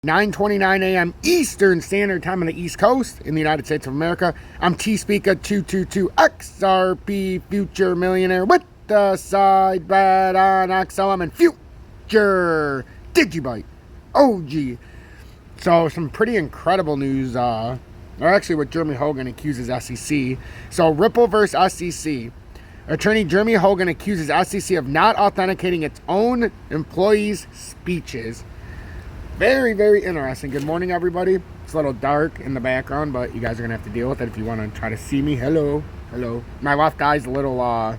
9:29 a.m. Eastern Standard Time on the East Coast in the United States of America. I'm T-Speaker 222 XRP Future Millionaire with the side bet on XLM and Future Digibyte OG. So some pretty incredible news, or actually what Jeremy Hogan accuses SEC. So Ripple versus SEC. Attorney Jeremy Hogan accuses SEC of not authenticating its own employees' speeches. Very, very interesting. Good morning, everybody. It's a little dark in the background, but you guys are going to have to deal with it if you want to try to see me. Hello. Hello. My left eye's a little, got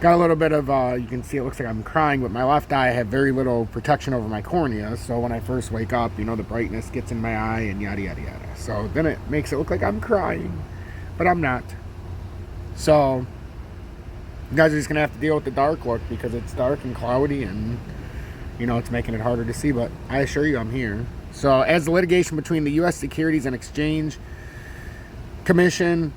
a little bit of, you can see it looks like I'm crying, but my left eye I have very little protection over my cornea. So when I first wake up, you know, the brightness gets in my eye and yada, yada, yada. So then it makes it look like I'm crying, but I'm not. So you guys are just going to have to deal with the dark look because it's dark and cloudy and, you know, it's making it harder to see, but I assure you I'm here. So as the litigation between the U.S. Securities and Exchange Commission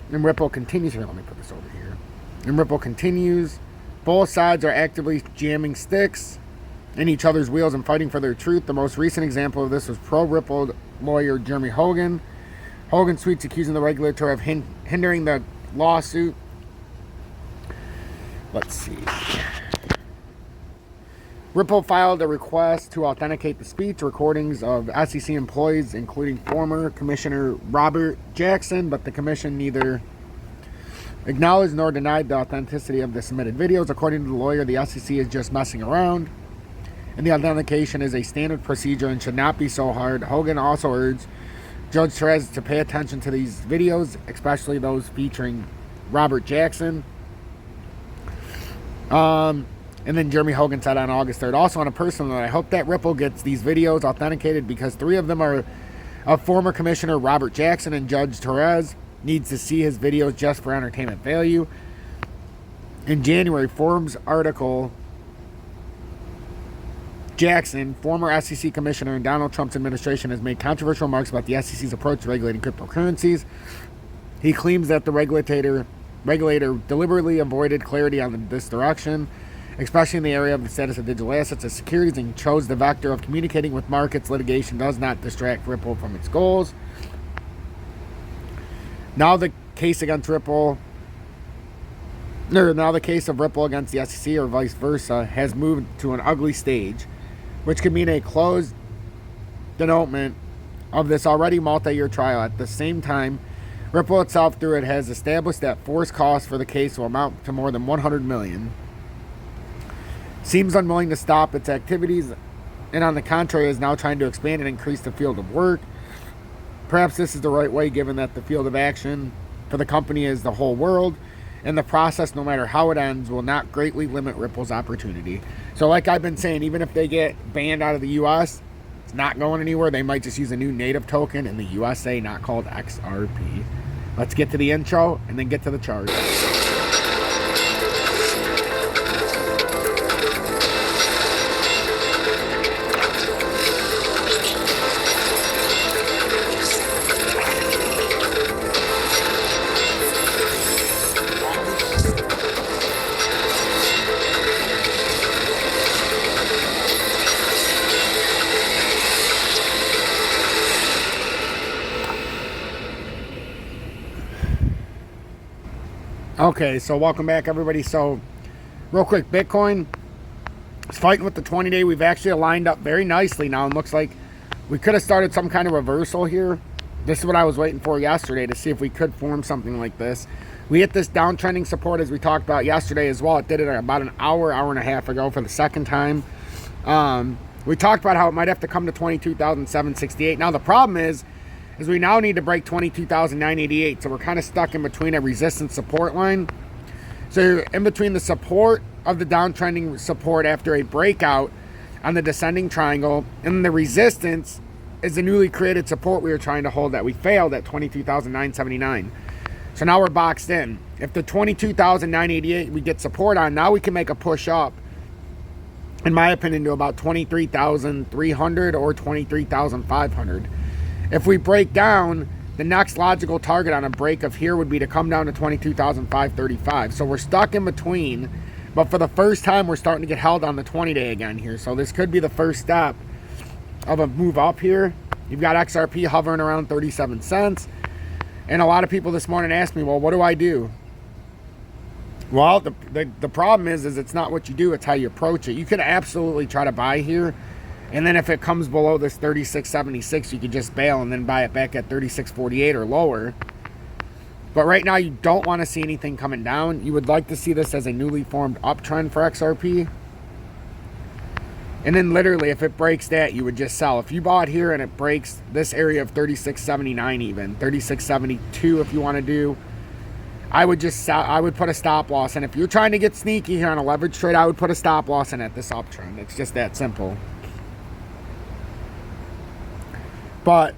and Ripple continues, here, let me put this over here. And Ripple continues, both sides are actively jamming sticks in each other's wheels and fighting for their truth. The most recent example of this was pro-Ripple lawyer Jeremy Hogan. Hogan tweets accusing the regulator of hindering the lawsuit. Let's see. Ripple filed a request to authenticate the speech recordings of SEC employees, including former Commissioner Robert Jackson, but the commission neither acknowledged nor denied the authenticity of the submitted videos. According to the lawyer, the SEC is just messing around, and the authentication is a standard procedure and should not be so hard. Hogan also urged Judge Therese to pay attention to these videos, especially those featuring Robert Jackson. And then Jeremy Hogan said on August 3rd, also on a personal note, I hope that Ripple gets these videos authenticated because 3 of them are of former Commissioner Robert Jackson, and Judge Therese needs to see his videos just for entertainment value. In January, Forbes article, Jackson, former SEC Commissioner in Donald Trump's administration, has made controversial remarks about the SEC's approach to regulating cryptocurrencies. He claims that the regulator deliberately avoided clarity on this direction, especially in the area of the status of digital assets as securities, and chose the vector of communicating with markets. Litigation does not distract Ripple from its goals. Now the case against Ripple, now the case of Ripple against the SEC or vice versa has moved to an ugly stage, which could mean a closed denouement of this already multi-year trial. At the same time, Ripple itself, through it, has established that forced costs for the case will amount to more than $100 million. Seems unwilling to stop its activities, and on the contrary is now trying to expand and increase the field of work. Perhaps this is the right way, given that the field of action for the company is the whole world, and the process, no matter how it ends, will not greatly limit Ripple's opportunity. So like I've been saying, even if they get banned out of the US, it's not going anywhere. They might just use a new native token in the USA, not called XRP. Let's get to the intro and then get to the chart. Okay, so welcome back, everybody. So real quick, Bitcoin is fighting with the 20-day. We've actually aligned up very nicely now, and looks like we could have started some kind of reversal here. This is what I was waiting for yesterday, to see if we could form something like this. We hit this downtrending support as we talked about yesterday as well. It did it about an hour and a half ago for the second time. We talked about how it might have to come to 22,768. Now the problem is we now need to break 22,988. So we're kind of stuck in between a resistance support line. So you're in between the support of the downtrending support after a breakout on the descending triangle, and the resistance is the newly created support we were trying to hold that we failed at 22,979. So now we're boxed in. If the 22,988 we get support on, now we can make a push up, in my opinion, to about 23,300 or 23,500. If we break down, the next logical target on a break of here would be to come down to 22,535. So we're stuck in between, but for the first time, we're starting to get held on the 20-day again here. So this could be the first step of a move up here. You've got XRP hovering around 37 cents. And a lot of people this morning asked me, well, what do I do? Well, the problem is it's not what you do, it's how you approach it. You could absolutely try to buy here. And then if it comes below this 36.76, you could just bail and then buy it back at 36.48 or lower. But right now, you don't want to see anything coming down. You would like to see this as a newly formed uptrend for XRP. And then literally, if it breaks that, you would just sell. If you bought here and it breaks this area of 36.79 even, 36.72 if you want to do, I would just sell. I would put a stop loss. And if you're trying to get sneaky here on a leverage trade, I would put a stop loss in at this uptrend. It's just that simple. But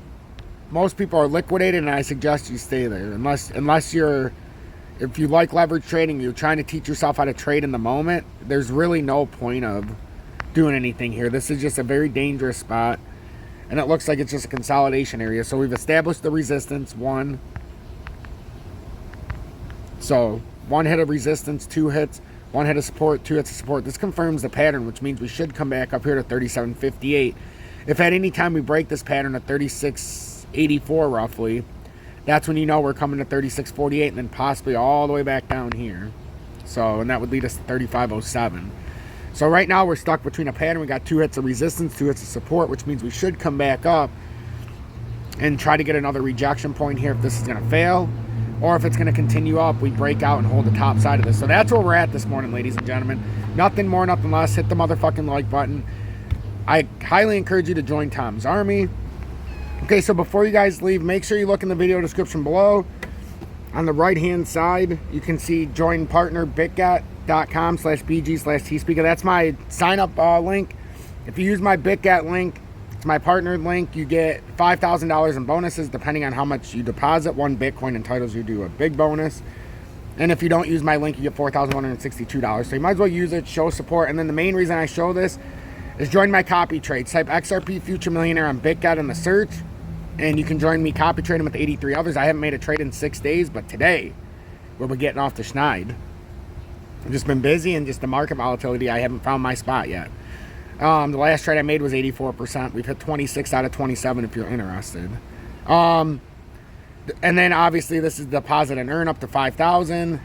most people are liquidated, and I suggest you stay there. Unless you're, if you like leverage trading, you're trying to teach yourself how to trade in the moment, there's really no point of doing anything here. This is just a very dangerous spot, and it looks like it's just a consolidation area. So we've established the resistance, one. So one hit of resistance, two hits, one hit of support, two hits of support. This confirms the pattern, which means we should come back up here to 37.58. If at any time we break this pattern at 36.84 roughly, that's when you know we're coming to 36.48 and then possibly all the way back down here. So, and that would lead us to 35.07. So right now we're stuck between a pattern. We got two hits of resistance, two hits of support, which means we should come back up and try to get another rejection point here if this is going to fail. Or if it's going to continue up, we break out and hold the top side of this. So that's where we're at this morning, ladies and gentlemen. Nothing more, nothing less. Hit the motherfucking like button. I highly encourage you to join Tom's Army. Okay, so before you guys leave, make sure you look in the video description below. On the right-hand side, you can see join partner bitgat.com/bg/tspeaker. That's my sign-up link. If you use my Bitgat link, it's my partnered link, you get $5,000 in bonuses depending on how much you deposit. 1 Bitcoin entitles you to a big bonus. And if you don't use my link, you get $4,162. So you might as well use it, show support. And then the main reason I show this is join my copy trades. Type XRP Future Millionaire on BitGet in the search, and you can join me copy trading with 83 others. I haven't made a trade in 6 days, but today we'll be getting off the schneid. I've just been busy, and just the market volatility, I haven't found my spot yet. The last trade I made was 84%. We've hit 26 out of 27 if you're interested. And then obviously this is deposit and earn up to 5,000. The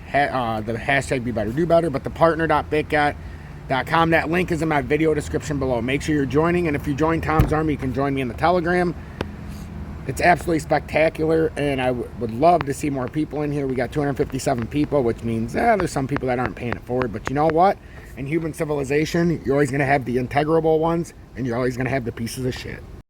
hashtag be better, do better. But the partner.bitgat.com, that link is in my video description below. Make sure you're joining, and if you join Tom's Army, you can join me in the Telegram. It's absolutely spectacular, and I would love to see more people in here. We got 257 people, which means there's some people that aren't paying it forward. But you know what? In human civilization, you're always going to have the integrable ones, and you're always going to have the pieces of shit.